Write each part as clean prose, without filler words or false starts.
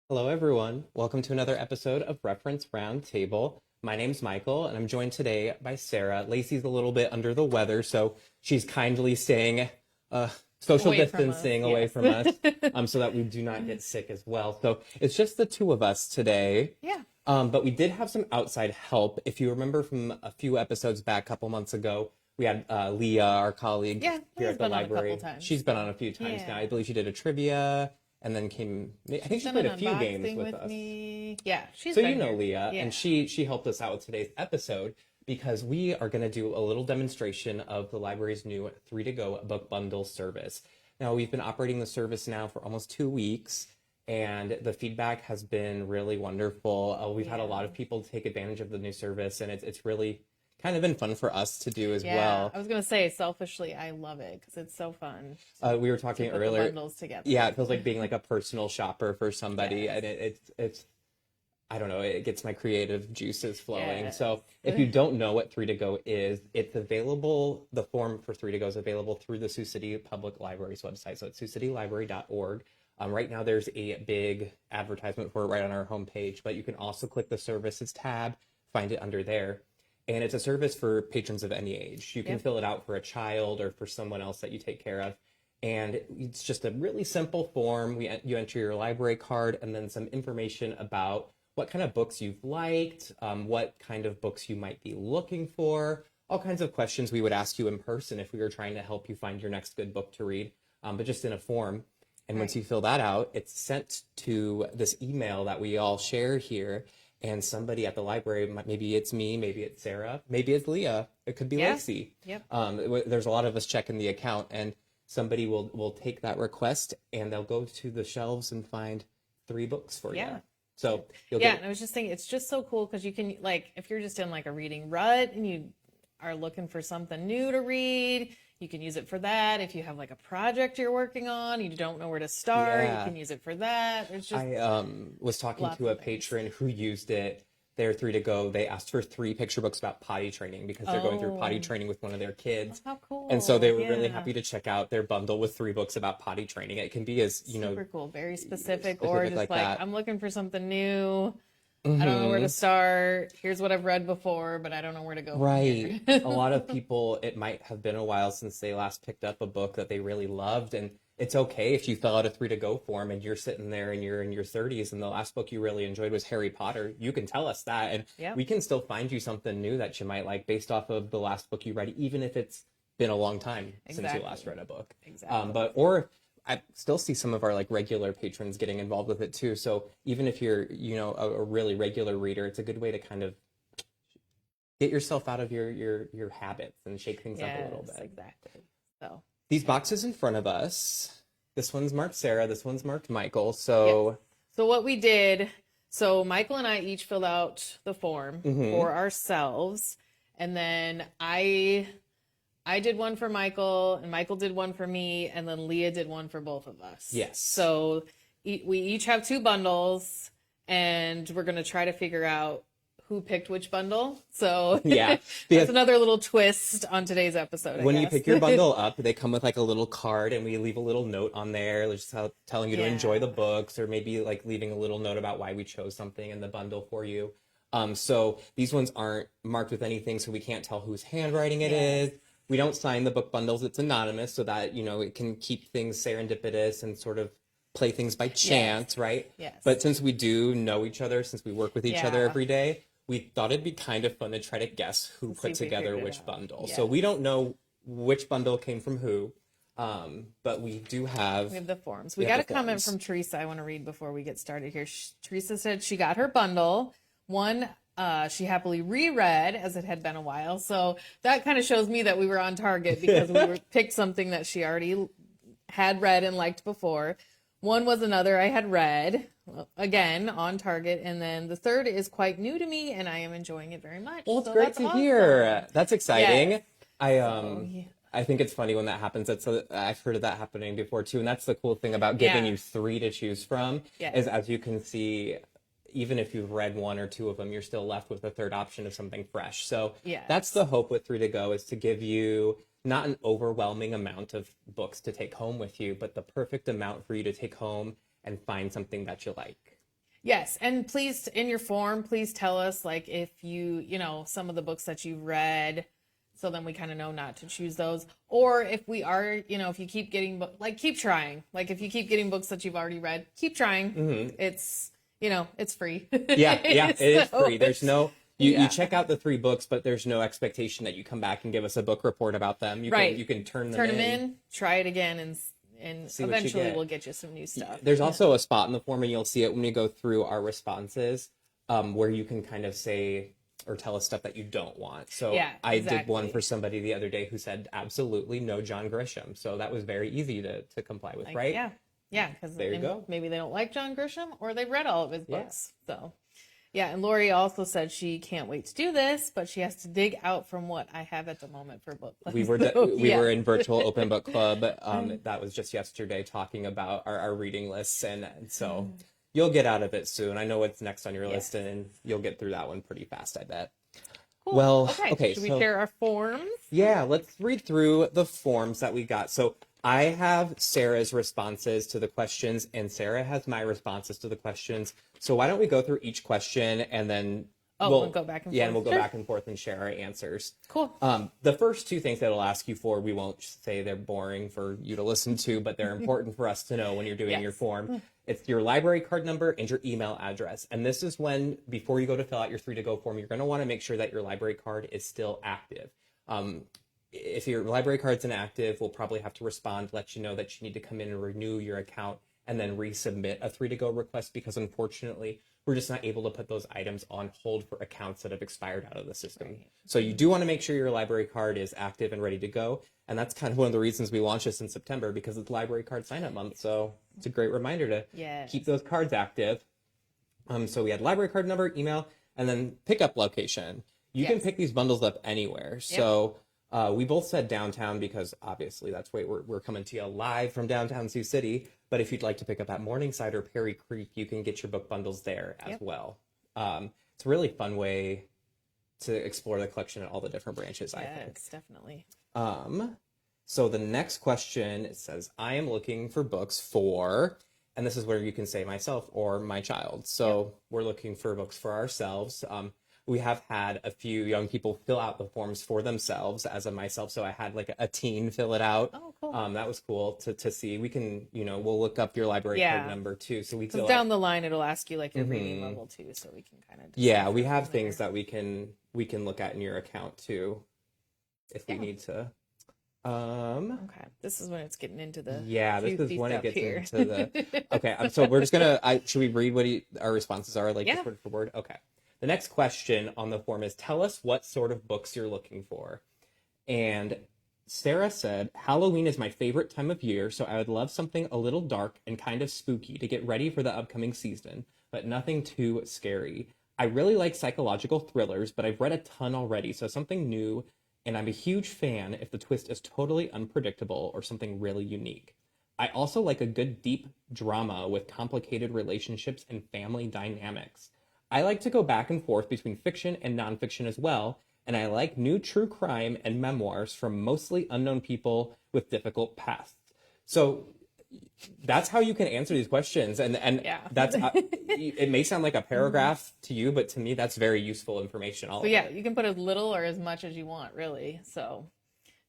Hello, everyone. Welcome to another episode of Reference Roundtable. My name's Michael, and I'm joined today by Sarah. Lacey's a little bit under the weather, so she's kindly staying social Away from us, distancing away yes. from us, so that we do not get sick as well. So it's just the two of us today. Yeah. But we did have some outside help. If you remember from a few episodes back, a couple months ago, we had Leah, our colleague Yeah, here Leah's at the been on a couple library. times. She's been on a few times Yeah. now. I believe she did a trivia and then I think she Done played an a few games unboxing with us. me. Yeah, she's So been you know here. Leah, Yeah. and she helped us out with today's episode because we are going to do a little demonstration of the library's new 3 to Go book bundle service. Now, we've been operating the service now for almost 2 weeks, and the feedback has been really wonderful. We've had a lot of people take advantage of the new service, and it's really kind of been fun for us to do as Yeah, well. I was gonna say selfishly, I love it because it's so fun We were to talking put the earlier. bundles together. Yeah, it feels like being like a personal shopper for somebody, Yes. and it's I don't know, it gets my creative juices flowing. Yes. So if you don't know what 3 to Go is, it's available, the form for 3 to Go is available through the Sioux City Public Library's website. So it's siouxcitylibrary.org. Right now there's a big advertisement for it right on our homepage, but you can also click the services tab, find it under there. And it's a service for patrons of any age. You can Yep. fill it out for a child or for someone else that you take care of. And it's just a really simple form. You enter your library card and then some information about what kind of books you've liked, what kind of books you might be looking for, all kinds of questions we would ask you in person if we were trying to help you find your next good book to read, but just in a form. And once Right. you fill that out, it's sent to this email that we all share here. And somebody at the library, maybe it's me, maybe it's Sarah, maybe it's Leah, it could be Yeah. Lacey. Yep. There's a lot of us checking the account, and somebody will take that request and they'll go to the shelves and find 3 books for Yeah. you. So you'll Yeah, get and I was just thinking, it's just so cool because you can, like, if you're just in like a reading rut and you are looking for something new to read, you can use it for that. If you have like a project you're working on, you don't know where to start, you Yeah. can use it for that. There's just I was talking lots to a of things. patron who used it. Their 3 to Go, they asked for 3 picture books about potty training because they're going through potty Oh, training with one of their kids. how And so they cool. were really Yeah. happy to check out their bundle with 3 books about potty training. It can be as, Super cool. Very specific, or specific just like like, that. I'm looking for something new. I don't know where to start. Here's what I've read before, but I don't know where to go from here. Right. A lot of people, it might have been a while since they last picked up a book that they really loved. And it's okay if you fill out a 3 to Go form and you're sitting there and you're in your 30s and the last book you really enjoyed was Harry Potter. You can tell us that. And Yep. we can still find you something new that you might like based off of the last book you read, even if it's been a long time since you last Exactly. read a book. Exactly. Or I still see some of our like regular patrons getting involved with it too. So even if you're, a really regular reader, it's a good way to kind of get yourself out of your habits and shake things up a little Yes, bit. exactly. So, These boxes in front of us, this one's marked Sarah, this one's marked Michael. yes. So So what we did, so Michael and I each filled out the form mhm. for ourselves, and then I did one for Michael, and Michael did one for me, and then Leah did one for both of us. Yes. So we each have 2 bundles, and we're going to try to figure out who picked which bundle. So Yeah, that's because another little twist on today's episode, I when you guess. pick your bundle up, they come with like a little card, and we leave a little note on there, just telling you to enjoy the Yeah. books, or maybe like leaving a little note about why we chose something in the bundle for you. So these ones aren't marked with anything, so we can't tell whose handwriting it Yes. is. We don't sign the book bundles; it's anonymous, so that it can keep things serendipitous and sort of play things by Yes. chance, right? Yes. But since we do know each other, since we work with each other Yeah. every day, we thought it'd be kind of fun to try to guess who Let's see put if we together figured it which out. bundle. Yes. So we don't know which bundle came from who, but we do We have. have the forms. We We have got the a comment forms. from Teresa I want to read before we get started here. Teresa said she got her bundle. One she happily reread as it had been a while. So that kind of shows me that we were on target because picked something that she already had read and liked before. One was another I had read, again, on target. And then the third is quite new to me, and I am enjoying it very much. Well, it's So great that's to awesome. hear. That's exciting. Yes. I So, yeah. I think it's funny when that happens. I've heard of that happening before too, and that's the cool thing about giving Yeah. you 3 to choose from. Yes. Is as you can see, even if you've read 1 or 2 of them, you're still left with a third option of something fresh. So Yes. that's the hope with 3 to Go, is to give you not an overwhelming amount of books to take home with you, but the perfect amount for you to take home and find something that you like. Yes, and please, in your form, please tell us like if some of the books that you've read, so then we kind of know not to choose those. Or if we are, if you keep getting keep trying. Like if you keep getting books that you've already read, keep trying. It's it's free. Yeah, it is free. There's no you Yeah. check out the 3 books, but there's no expectation that you come back and give us a book report about them. You can turn them in, try it again, and see what you eventually get. we'll get you some new stuff. There's also a spot in the form, and you'll see it when you go through our responses, where you can kind of say or tell us stuff that you don't want. So Yeah, I did exactly. one for somebody the other day who said absolutely no John Grisham. So that was very easy to comply with, right? Yeah, because There you go. maybe they don't like John Grisham or they've read all of his books. So, yeah, and Lori also said she can't wait to do this, but she has to dig out from what I have at the moment for book club. We were in virtual open book club. That was just yesterday, talking about our reading lists, and so you'll get out of it soon. I know what's next on your list, and you'll get through that one pretty fast, I bet. Cool. Well, okay. Should we share our forms? Yeah, let's read through the forms that we got. So I have Sarah's responses to the questions, and Sarah has my responses to the questions. So why don't we go through each question, and then we'll go back and forth. Yeah, and we'll go back and forth and share our answers. Cool. The first 2 things that it'll ask you for, we won't say they're boring for you to listen to, but they're important for us to know when you're doing your form. It's your library card number and your email address. And this is when, before you go to fill out your 3 to go form, you're going to want to make sure that your library card is still active. If your library card's inactive, we'll probably have to respond, let you know that you need to come in and renew your account and then resubmit a 3 to go request, because unfortunately, we're just not able to put those items on hold for accounts that have expired out of the system. Right. So you do want to make sure your library card is active and ready to go. And that's kind of one of the reasons we launched this in September, because it's library card sign up month. So it's a great reminder to keep those cards active. So we had library card number, email, and then pickup location. You can pick these bundles up anywhere. So we both said downtown because obviously that's where we're coming to you live from downtown Sioux City. But if you'd like to pick up at Morningside or Perry Creek, you can get your book bundles there as well. It's a really fun way to explore the collection at all the different branches, I think. Yes, definitely. So the next question, it says, I am looking for books for, and this is where you can say myself or my child. So we're looking for books for ourselves. We have had a few young people fill out the forms for themselves as of myself. So I had like a teen fill it out. Oh, cool. That was cool to see. We can, we'll look up your library card number too. So we can down the line, it'll ask you like your reading level too. So we can kind of. We have things that we can look at in your account too, if we need to. Okay, this is when it's getting into the this is when it gets into the okay. So we're just gonna should we read what our responses are, like just word for word? Okay. The next question on the form is, tell us what sort of books you're looking for. And Sarah said, Halloween is my favorite time of year, so I would love something a little dark and kind of spooky to get ready for the upcoming season, but nothing too scary. I really like psychological thrillers, but I've read a ton already, so something new, and I'm a huge fan if the twist is totally unpredictable or something really unique. I also like a good deep drama with complicated relationships and family dynamics. I like to go back and forth between fiction and nonfiction as well, and I like new true crime and memoirs from mostly unknown people with difficult pasts. So that's how you can answer these questions, and that's it may sound like a paragraph to you, but to me that's very useful information. You can put as little or as much as you want, really. So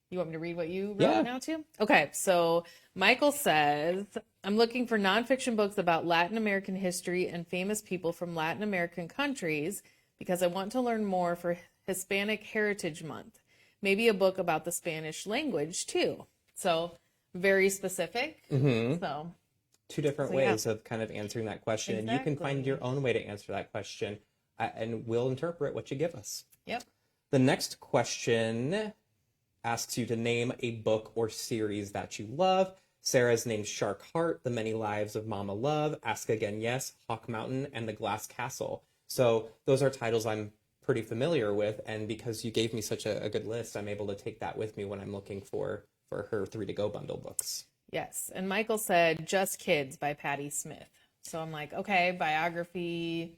you want me to read what you wrote now too? Okay, so Michael says, I'm looking for nonfiction books about Latin American history and famous people from Latin American countries because I want to learn more for Hispanic Heritage Month. Maybe a book about the Spanish language too. So very specific. So 2 different ways of kind of answering that question. Exactly. You can find your own way to answer that question, and we'll interpret what you give us. Yep. The next question asks you to name a book or series that you love. Sarah's named Shark Heart, The Many Lives of Mama Love, Ask Again Yes, Hawk Mountain, and The Glass Castle. So those are titles I'm pretty familiar with, and because you gave me such a good list, I'm able to take that with me when I'm looking for her 3 to go bundle books. Yes, and Michael said Just Kids by Patti Smith. So I'm like, okay, biography,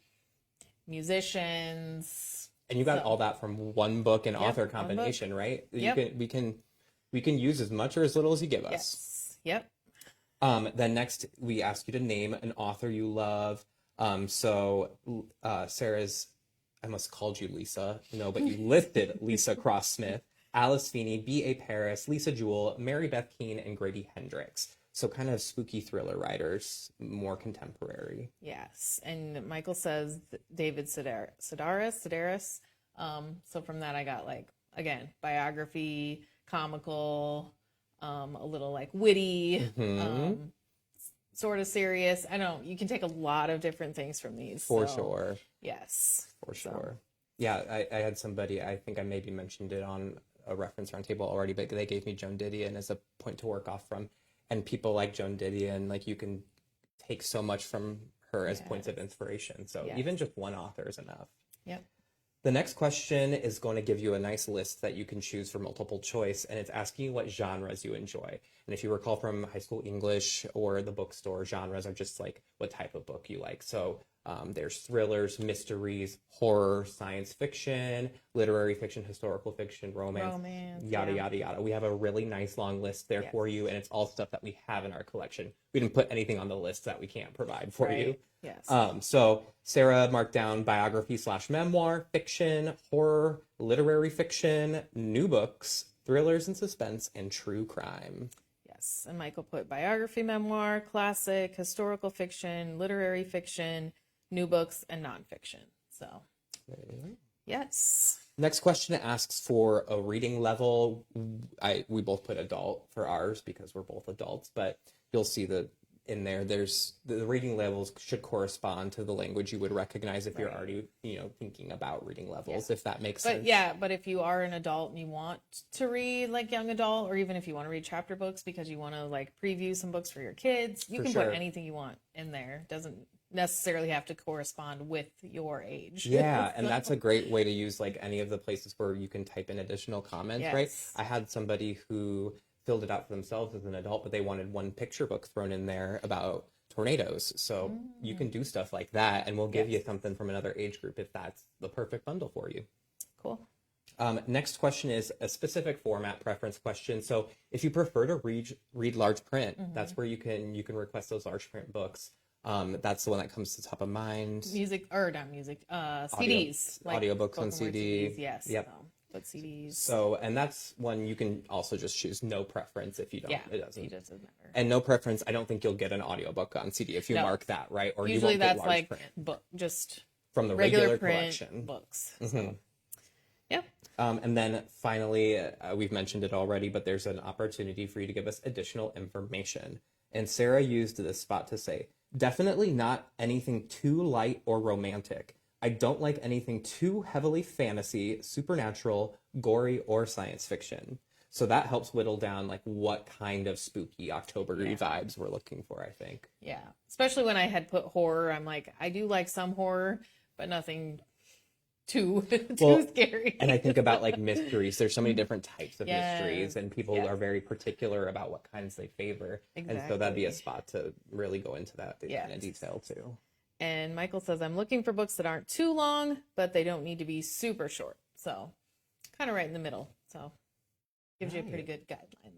musicians. And you got all that from one book and author combination, right? Yep. We can use as much or as little as you give us. Yes. Yep. Then next we ask you to name an author you love. Sarah's, I must called you Lisa. No, but you listed Lisa Cross Smith, Alice Feeney, B.A. Paris, Lisa Jewell, Mary Beth Keane, and Grady Hendrix. So kind of spooky thriller writers, more contemporary. Yes. And Michael says David Sedaris. So from that I got like, again, biography, comical, a little like witty, sort of serious. I know you can take a lot of different things from these. For sure. Yes. For sure. Yeah, I had somebody, I think I maybe mentioned it on a reference roundtable already, but they gave me Joan Didion as a point to work off from. And people like Joan Didion, like you can take so much from her as points of inspiration. So even just one author is enough. Yep. The next question is going to give you a nice list that you can choose for multiple choice, and it's asking you what genres you enjoy. And if you recall from high school English or the bookstore, genres are just like what type of book you like. So there's thrillers, mysteries, horror, science fiction, literary fiction, historical fiction, romance, yada, yada, yada. We have a really nice long list there for you, and it's all stuff that we have in our collection. We didn't put anything on the list that we can't provide for you. Yes. So Sarah marked down biography / memoir, fiction, horror, literary fiction, new books, thrillers and suspense, and true crime. Yes. And Michael put biography, memoir, classic, historical fiction, literary fiction, new books, and nonfiction. So, yes. Next question asks for a reading level. We both put adult for ours because we're both adults, but you'll see that in there, there's the reading levels should correspond to the language you would recognize if you're already, thinking about reading levels, if that makes sense. But if you are an adult and you want to read like young adult, or even if you want to read chapter books because you want to like preview some books for your kids, you can put anything you want in there. Doesn't necessarily have to correspond with your age. Yeah, and that's a great way to use like any of the places where you can type in additional comments, right? I had somebody who filled it out for themselves as an adult, but they wanted one picture book thrown in there about tornadoes. So you can do stuff like that, and we'll give you something from another age group if that's the perfect bundle for you. Cool. Next question is a specific format preference question. So if you prefer to read large print, that's where you can request those large print books. That's the one that comes to the top of mind. CDs. Audiobooks on CD. CDs, yes. Yep. But CDs. So, and that's one you can also just choose no preference if you don't. It doesn't. It doesn't matter. And no preference, I don't think you'll get an audiobook on CD if you mark that, right? Or usually you won't that's get large like print. Just from the regular print collection books. So. Yep. And then finally, we've mentioned it already, but there's an opportunity for you to give us additional information. And Sarah used this spot to say, definitely not anything too light or romantic. I don't like anything too heavily fantasy, supernatural, gory, or science fiction. So that helps whittle down like what kind of spooky October-y vibes we're looking for, I think. Yeah, especially when I had put horror. I'm like, I do like some horror, but nothing too scary. And I think about like mysteries. There's so many different types of mysteries, and people are very particular about what kinds they favor. And so that'd be a spot to really go into that kind of detail too. And Michael says, I'm looking for books that aren't too long, but they don't need to be super short. So kind of right in the middle. So gives you a pretty good guideline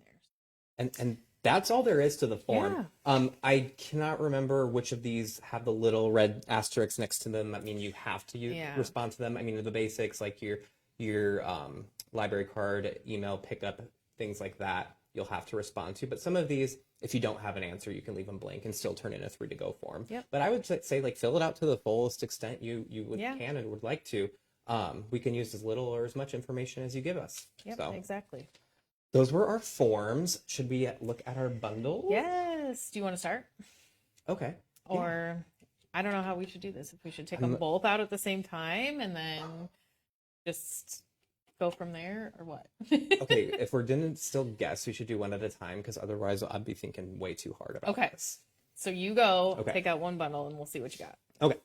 there. And that's all there is to the form. I cannot remember which of these have the little red asterisks next to them. I mean, you have to respond to them. I mean, the basics like your library card, email pickup, things like that, you'll have to respond to. But some of these, if you don't have an answer, you can leave them blank and still turn in a 3 to go form. But I would say like fill it out to the fullest extent you can and would like to. We can use as little or as much information as you give us. Exactly. Those were our forms. Should we look at our bundle? Yes. Do you want to start? Okay. Or I don't know how we should do this. If we should take them both out at the same time and then just go from there, or what? Okay, if we're gonna still guess, we should do one at a time, because otherwise I'd be thinking way too hard about this. So you go, pick out one bundle, and we'll see what you got. Okay.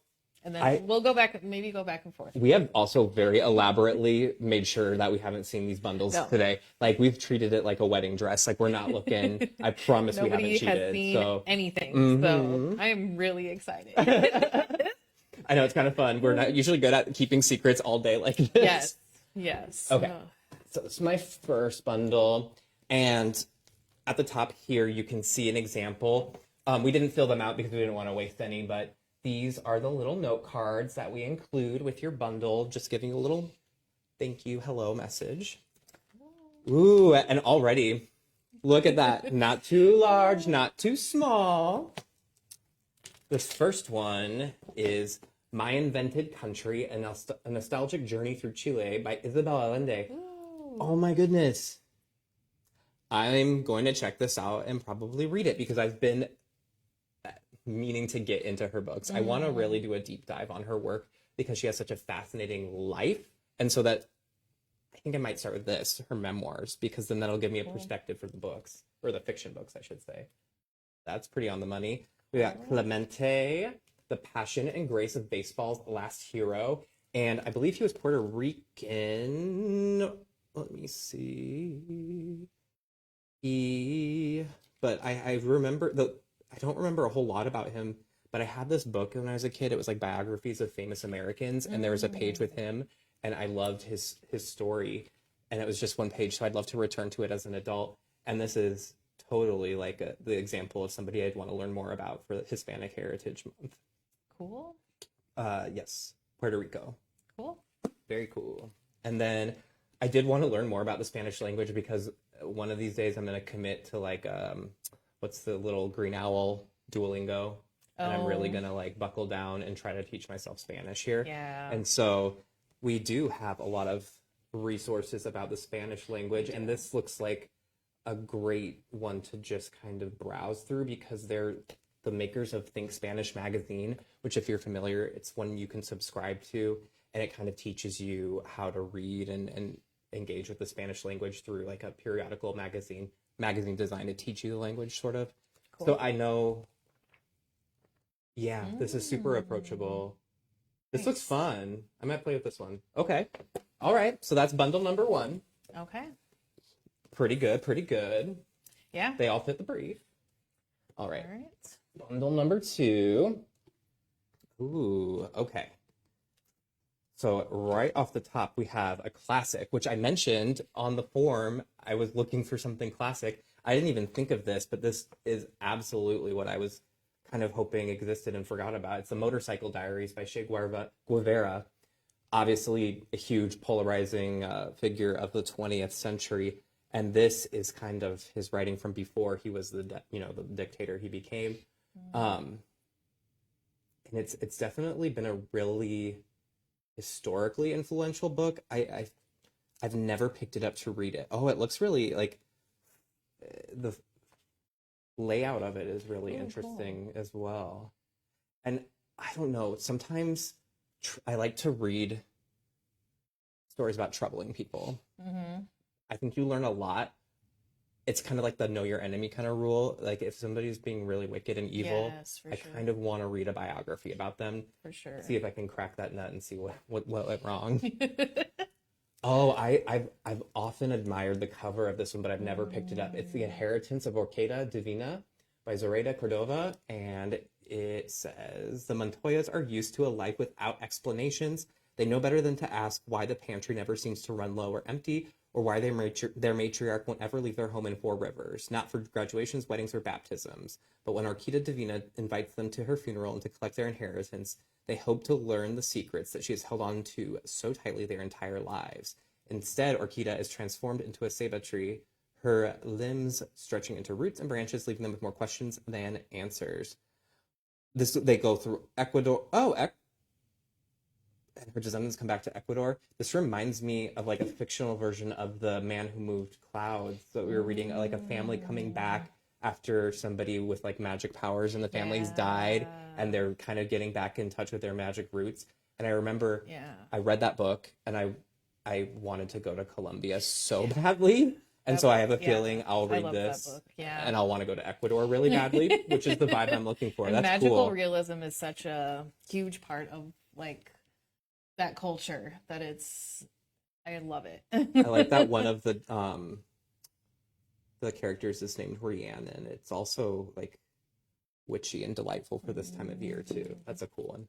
And then we'll go back and forth. We have also very elaborately made sure that we haven't seen these bundles today. Like, we've treated it like a wedding dress. Like, we're not looking. I promise we haven't cheated. Nobody has seen anything. So I am really excited. I know, it's kind of fun. We're not usually good at keeping secrets all day like this. Yes. Okay. So it's my first bundle. And at the top here, you can see an example. We didn't fill them out because we didn't want to waste any, but these are the little note cards that we include with your bundle, just giving you a little thank you, hello message. Ooh, and already, look at that. Not too large, not too small. This first one is My Invented Country, a Nostalgic Journey Through Chile by Isabel Allende. Ooh. Oh my goodness. I'm going to check this out and probably read it because I've been meaning to get into her books. I want to really do a deep dive on her work because she has such a fascinating life. And so that I think I might start with this, her memoirs, because then that'll give me a perspective for the books, or the fiction books, I should say. That's pretty on the money. We got Clemente, The Passion and Grace of Baseball's Last Hero. And I believe he was Puerto Rican. Let me see. But I remember, I don't remember a whole lot about him, but I had this book when I was a kid. It was like biographies of famous Americans, and there was a page with him, and I loved his story. And it was just one page, so I'd love to return to it as an adult. And this is totally like the example of somebody I'd want to learn more about for Hispanic Heritage Month. Cool. Yes, Puerto Rico. Cool. Very cool. And then I did want to learn more about the Spanish language because one of these days I'm going to commit to like, what's the little green owl, Duolingo? And I'm really going to like buckle down and try to teach myself Spanish here. Yeah. And so we do have a lot of resources about the Spanish language. And this looks like a great one to just kind of browse through because they're the makers of Think Spanish magazine, which if you're familiar, it's one you can subscribe to. And it kind of teaches you how to read and engage with the Spanish language through like a periodical magazine designed to teach you the language, sort of. Cool. So I know, yeah, this is super approachable. This looks fun. I might play with this one. Okay. All right. So that's bundle number 1. Okay. Pretty good. Pretty good. Yeah. They all fit the brief. All right. All right. Bundle number 2. Ooh, okay. So right off the top, we have a classic, which I mentioned on the form. I was looking for something classic. I didn't even think of this, but this is absolutely what I was kind of hoping existed and forgot about. It's the Motorcycle Diaries by Che Guevara. Obviously a huge polarizing figure of the 20th century. And this is kind of his writing from before he was the dictator he became. And it's definitely been a really historically influential book. I've never picked it up to read it. Oh, it looks really like the layout of it is really interesting as well. And I don't know, sometimes I like to read stories about troubling people. I think you learn a lot. It's kind of like the know your enemy kind of rule. Like if somebody's being really wicked and evil, I kind of want to read a biography about them. For sure. See if I can crack that nut and see what went wrong. Oh, I've often admired the cover of this one, but I've never picked it up. It's The Inheritance of Orquídea Divina by Zoraida Cordova. And it says, the Montoyas are used to a life without explanations. They know better than to ask why the pantry never seems to run low or empty, or why their matriarch won't ever leave their home in Four Rivers, not for graduations, weddings, or baptisms. But when Orquídea Divina invites them to her funeral and to collect their inheritance, they hope to learn the secrets that she has held on to so tightly their entire lives. Instead, Orquídea is transformed into a ceiba tree, her limbs stretching into roots and branches, leaving them with more questions than answers. They go through Ecuador. And her descendants come back to Ecuador. This reminds me of like a fictional version of The Man Who Moved Clouds that we were reading, like a family coming back after somebody with like magic powers in the family's died, and they're kind of getting back in touch with their magic roots. And I remember I read that book and I wanted to go to Colombia so badly. And so I have a feeling I'll read this and I'll want to go to Ecuador really badly, which is the vibe I'm looking for. And that's magical cool. realism is such a huge part of like that culture that I love it. I like that one of the characters is named Rhiannon. It's also like witchy and delightful for this time of year too. That's a cool one.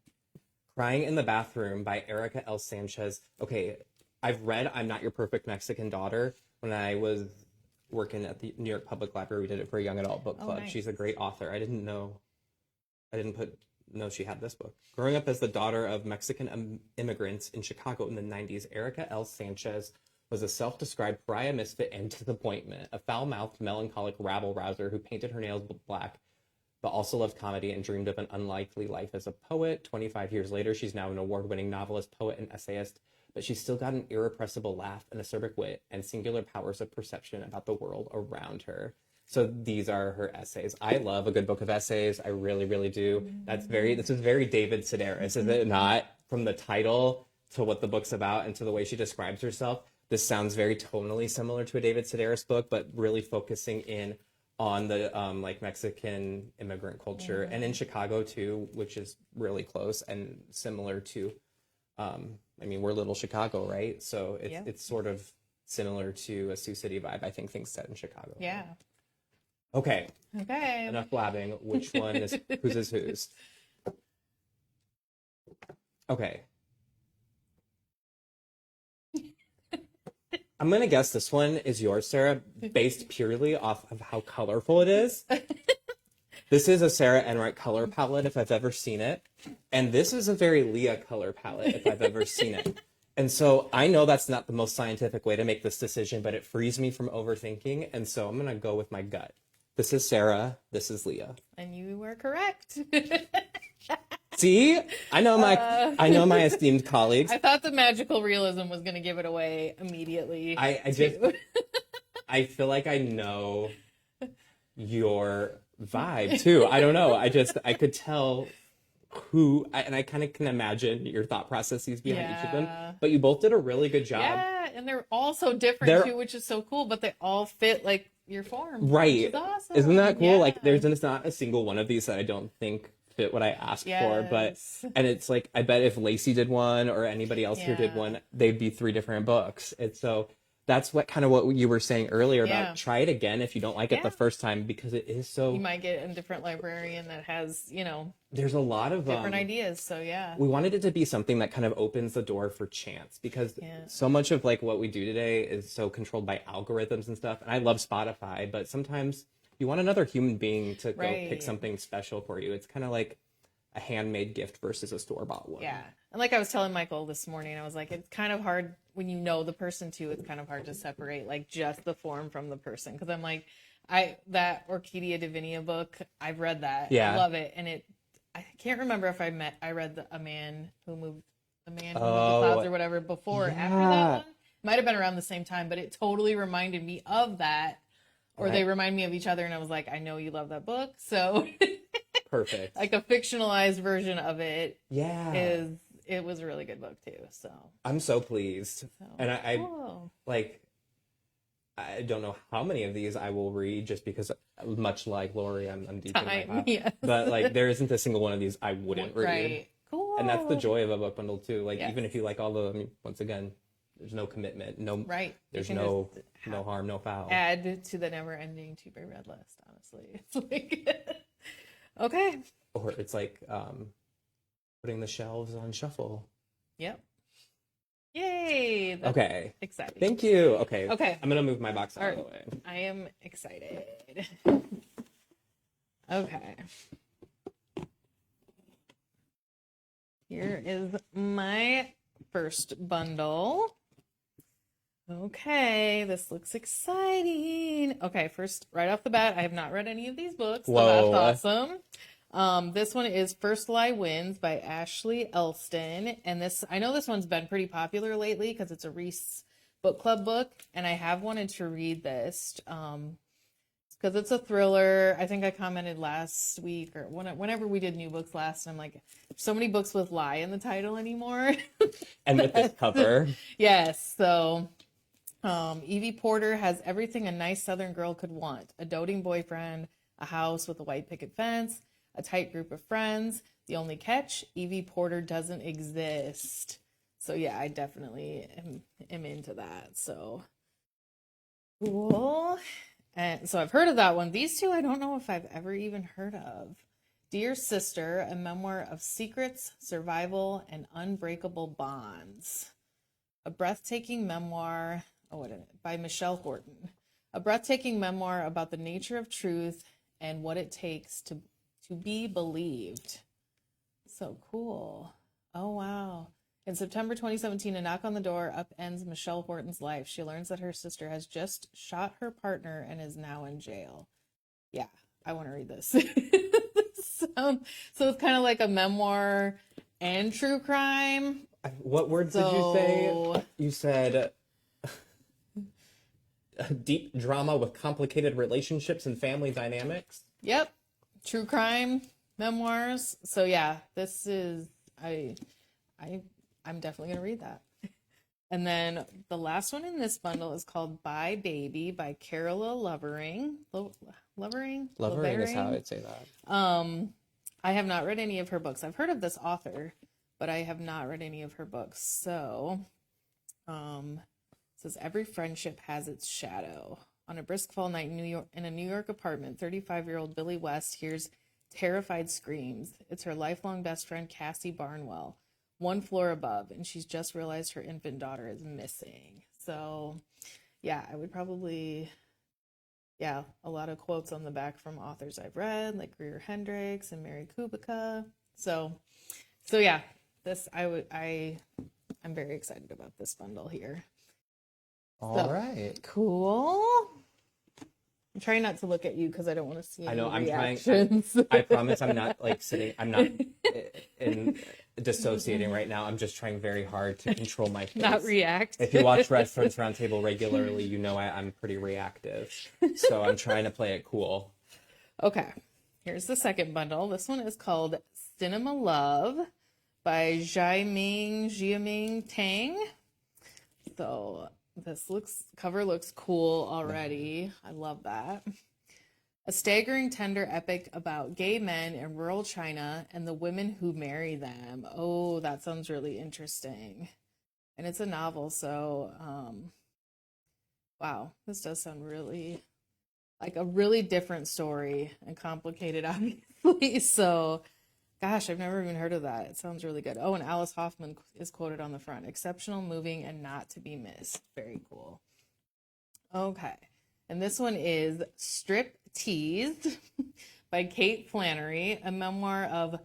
Crying in the Bathroom by Erica L. Sanchez. Okay, I've read I'm Not Your Perfect Mexican Daughter. When I was working at the New York Public Library, we did it for a young adult book club. Nice. She's a great author. I didn't put know she had this book. Growing up as the daughter of Mexican immigrants in Chicago in the 90s, Erica L. Sanchez was a self-described pariah misfit and disappointment, a foul-mouthed, melancholic rabble-rouser who painted her nails black, but also loved comedy and dreamed of an unlikely life as a poet. 25 years later, she's now an award-winning novelist, poet, and essayist, but she's still got an irrepressible laugh, an acerbic wit, and singular powers of perception about the world around her. So these are her essays. I love a good book of essays. I really, really do. This is very David Sedaris, is it not? From the title to what the book's about and to the way she describes herself. This sounds very tonally similar to a David Sedaris book, but really focusing in on the like Mexican immigrant culture and in Chicago too, which is really close and similar to, I mean, we're little Chicago, right? So it's sort of similar to a Sioux City vibe, I think, things set in Chicago. Yeah. Okay. Okay. Enough blabbing. Which one is whose is whose? Okay. I'm going to guess this one is yours, Sarah, based purely off of how colorful it is. This is a Sarah Enright color palette, if I've ever seen it. And this is a very Leah color palette, if I've ever seen it. And so I know that's not the most scientific way to make this decision, but it frees me from overthinking. And so I'm going to go with my gut. This is Sarah. This is Leah. And you were correct. See, I know my esteemed colleagues. I thought the magical realism was going to give it away immediately. I feel like I know your vibe too. I don't know. I could tell and I kind of can imagine your thought processes behind each of them. But you both did a really good job. Yeah, and they're all so different too, which is so cool. But they all fit like your form, right? Which is awesome. Isn't that cool? Yeah. Like, there's not a single one of these that I don't think fit what I asked for, and it's like, I bet if Lacey did one or anybody else here did one, they'd be 3 different books. And so that's what you were saying earlier about try it again if you don't like it the first time, because it is so, you might get a different librarian that has, there's a lot of different ideas. So we wanted it to be something that kind of opens the door for chance, because so much of like what we do today is so controlled by algorithms and stuff. And I love Spotify, but sometimes you want another human being to go pick something special for you. It's kind of like a handmade gift versus a store-bought one. Yeah. And like I was telling Michael this morning, I was like, it's kind of hard when you know the person too. It's kind of hard to separate like just the form from the person. Because I'm like, that Orquídea Divinia book, I've read that. Yeah. I love it. And I can't remember if I read A Man Who Moved the Clouds or whatever before or after that one. Might have been around the same time, but it totally reminded me of that. Or they remind me of each other, and I was like, I know you love that book, so perfect. Like a fictionalized version of it. Yeah, it was a really good book too. So I'm so pleased, and cool. I don't know how many of these I will read, just because, much like Lori, I'm deep in my pop. Yes. But like, there isn't a single one of these I wouldn't read. Right. Cool. And that's the joy of a book bundle too. Like, even if you like all of them, once again, there's no commitment, there's no harm, no foul. Add to the never-ending to be read list. Honestly, it's like okay. Or it's like putting the shelves on shuffle. Yep. Yay! That's okay. Exciting. Thank you. Okay. Okay. I'm gonna move my box out of the way. I am excited. Okay. Here is my first bundle. Okay, this looks exciting. Okay, first, right off the bat, I have not read any of these books, so that's awesome. This one is First Lie Wins by Ashley Elston. And I know this one's been pretty popular lately because it's a Reese book club book, and I have wanted to read this because it's a thriller. I think I commented last week or whenever we did new books last, and I'm like, so many books with lie in the title anymore. And with this cover. Yes, so Evie Porter has everything a nice Southern girl could want: a doting boyfriend, a house with a white picket fence, a tight group of friends. The only catch, Evie Porter doesn't exist. So yeah, I definitely am into that. So cool. And so I've heard of that one. These two, I don't know if I've ever even heard of. Dear Sister, a memoir of secrets, survival, and unbreakable bonds. A breathtaking memoir, by Michelle Horton. A breathtaking memoir about the nature of truth and what it takes to be believed. So cool. Oh, wow. In September 2017, a knock on the door upends Michelle Horton's life. She learns that her sister has just shot her partner and is now in jail. Yeah, I want to read this. So it's kind of like a memoir and true crime. What words did you say? You said deep drama with complicated relationships and family dynamics. Yep. True crime memoirs. So yeah, this is I'm definitely gonna read that. And then the last one in this bundle is called Bye Baby by Carola Lovering. Lovering is how I'd say that. I have not read any of her books. I've heard of this author, but I have not read any of her books. So it says every friendship has its shadow. On a brisk fall night in a New York apartment, 35-year-old Billy West hears terrified screams. It's her lifelong best friend, Cassie Barnwell, one floor above, and she's just realized her infant daughter is missing. So, yeah, I would probably, a lot of quotes on the back from authors I've read, like Greer Hendricks and Mary Kubica. So yeah, I'm very excited about this bundle here. All right. Cool. I'm trying not to look at you because I don't want to see any reactions. Trying. I promise I'm not I'm not dissociating right now. I'm just trying very hard to control my face. Not react. If you watch Reference Roundtable regularly, you know I'm pretty reactive. So I'm trying to play it cool. Okay. Here's the second bundle. This one is called Cinema Love by Jiaming Tang. So this cover looks cool already. I love that. A staggering, tender epic about gay men in rural China and the women who marry them. Oh, that sounds really interesting. And it's a novel, so wow, this does sound really like a really different story and complicated, obviously. So, gosh, I've never even heard of that. It sounds really good. Oh, and Alice Hoffman is quoted on the front. Exceptional, moving, and not to be missed. Very cool. Okay. And this one is Strip Teased by Kate Flannery, a memoir of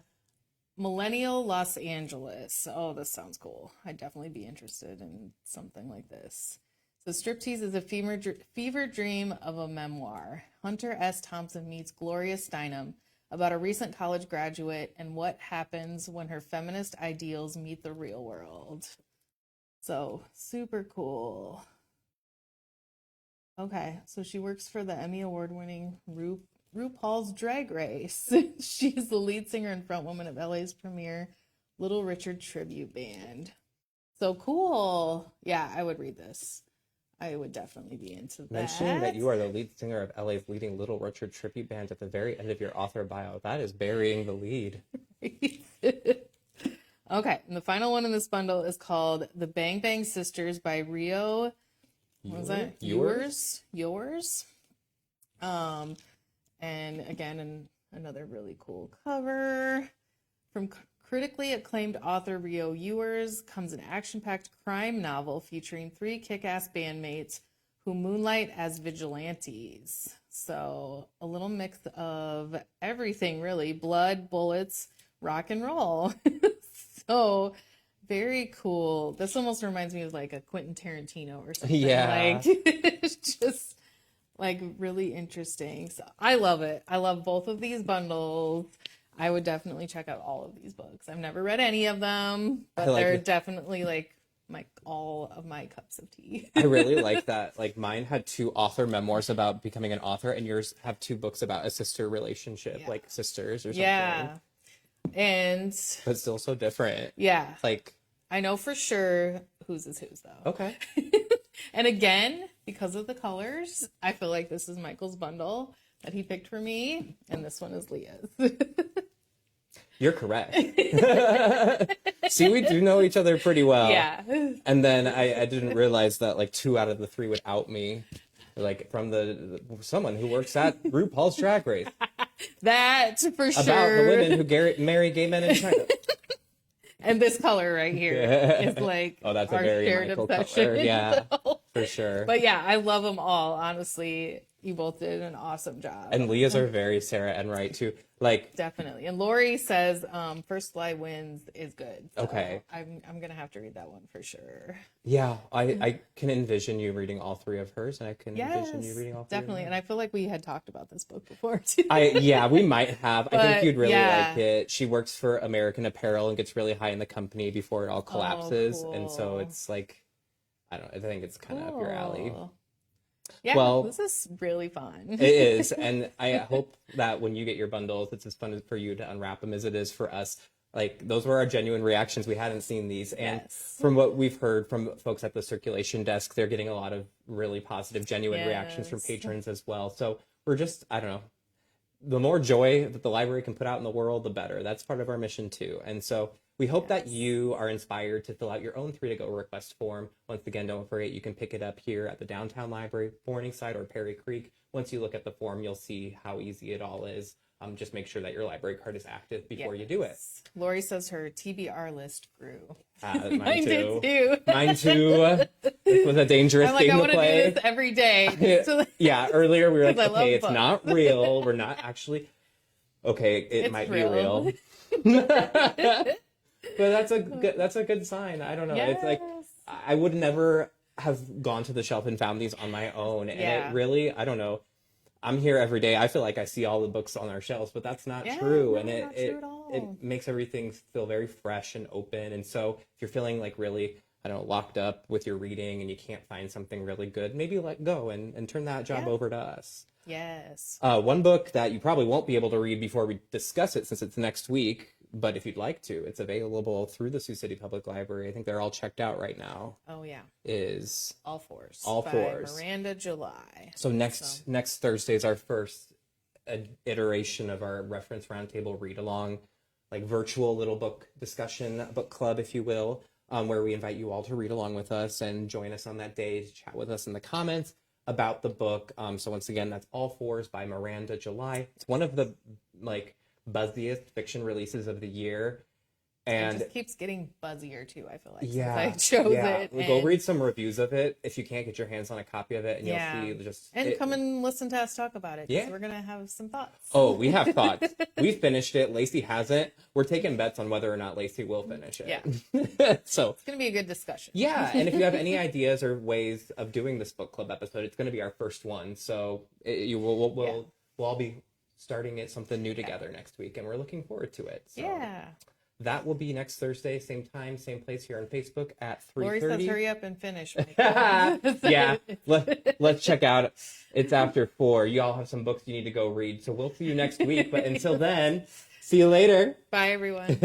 millennial Los Angeles. Oh, this sounds cool. I'd definitely be interested in something like this. So Striptease is a fever dream of a memoir. Hunter S. Thompson meets Gloria Steinem about a recent college graduate and what happens when her feminist ideals meet the real world. So super cool. Okay, so she works for the Emmy Award-winning RuPaul's Drag Race. She's the lead singer and frontwoman of LA's premier Little Richard tribute band. So cool. Yeah, I would read this. I would definitely be into that. Mentioning that you are the lead singer of LA's leading Little Richard tribute band at the very end of your author bio, that is burying the lead. Okay, and the final one in this bundle is called The Bang Bang Sisters by Rio. What was that? Yours. And again, another really cool cover. From critically acclaimed author Rio Ewers comes an action-packed crime novel featuring 3 kick-ass bandmates who moonlight as vigilantes. So a little mix of everything, really. Blood, bullets, rock and roll. So very cool. This almost reminds me of like a Quentin Tarantino or something. Yeah. Like, it's just like really interesting. So I love it. I love both of these bundles. I would definitely check out all of these books. I've never read any of them, but they're definitely like all of my cups of tea. I really like that. Like mine had 2 author memoirs about becoming an author, and yours have 2 books about a sister relationship, like sisters or something. Yeah. But still so different. Yeah. Like I know for sure whose is whose though. Okay. And again, because of the colors, I feel like this is Michael's bundle that he picked for me, and this one is Leah's. You're correct. See, we do know each other pretty well. Yeah. And then I didn't realize that like 2 out of the 3 would out me, like from someone who works at RuPaul's Drag Race. That for sure. About the women who marry gay men in China. And this color right here is like that's our a very shared Michael obsession. color. Yeah. So, For sure. But yeah, I love them all. Honestly, you both did an awesome job. And Leah's are very Sarah and Wright too. Like, Definitely. And Lori says First Fly Wins is good. So okay. I'm going to have to read that one for sure. Yeah, I can envision you reading all three of hers, and I can envision you reading all three definitely. of And I feel like we had talked about this book before too. Yeah, we might have. I think you'd really yeah. like it. She works for American Apparel and gets really high in the company before it all collapses. cool. And so it's like, I don't know, I think it's kind of up your alley. Yeah, Well, this is really fun. It is. And I hope that when you get your bundles, it's as fun for you to unwrap them as it is for us. Like, those were our genuine reactions. We hadn't seen these. And from what we've heard from folks at the circulation desk, they're getting a lot of really positive, genuine reactions from patrons as well. So we're just, I don't know, the more joy that the library can put out in the world, the better. That's part of our mission too. And so we hope that you are inspired to fill out your own 3 to Go request form. Once again, don't forget, you can pick it up here at the downtown library, Morningside, or Perry Creek. Once you look at the form, you'll see how easy it all is. Just make sure that your library card is active before you do it. Lori says her TBR list grew. Mine too. Did too. Mine too. This was a dangerous game to play. I want to do this every day. So, yeah, earlier we were like, okay, it's books. not real. We're not actually. Okay, it might be real. But that's a good sign. I don't know. Yes. It's like, I would never have gone to the shelf and found these on my own. And it really, I don't know. I'm here every day. I feel like I see all the books on our shelves, but that's not true. And it makes everything feel very fresh and open. And so if you're feeling like really, I don't know, locked up with your reading and you can't find something really good, maybe let go and turn that job over to us. Yes. One book that you probably won't be able to read before we discuss it, since it's next week, but if you'd like to, it's available through the Sioux City Public Library. I think they're all checked out right now. Oh, yeah. Is All Fours. All Fours. Miranda July. So next Thursday is our first iteration of our Reference Roundtable read-along, like virtual little book discussion, book club, if you will, where we invite you all to read along with us and join us on that day to chat with us in the comments about the book. So once again, that's All Fours by Miranda July. It's one of the buzziest fiction releases of the year, and it just keeps getting buzzier too, I feel like, since I chose it. We'll go read some reviews of it if you can't get your hands on a copy of it, and you'll see come and listen to us talk about it. Yeah, we're gonna have some thoughts. Oh, we have thoughts. We finished it. Lacey hasn't. We're taking bets on whether or not Lacey will finish it. Yeah. So it's gonna be a good discussion. Yeah, and if you have any ideas or ways of doing this book club episode, it's going to be our first one. So we'll all be starting something new together next week, and we're looking forward to it. So that will be next Thursday, same time, same place here on Facebook at 3:30. Lori says, "Hurry up and finish." Yeah, let's check out. It's after 4. You all have some books you need to go read. So we'll see you next week. But until then, see you later. Bye, everyone.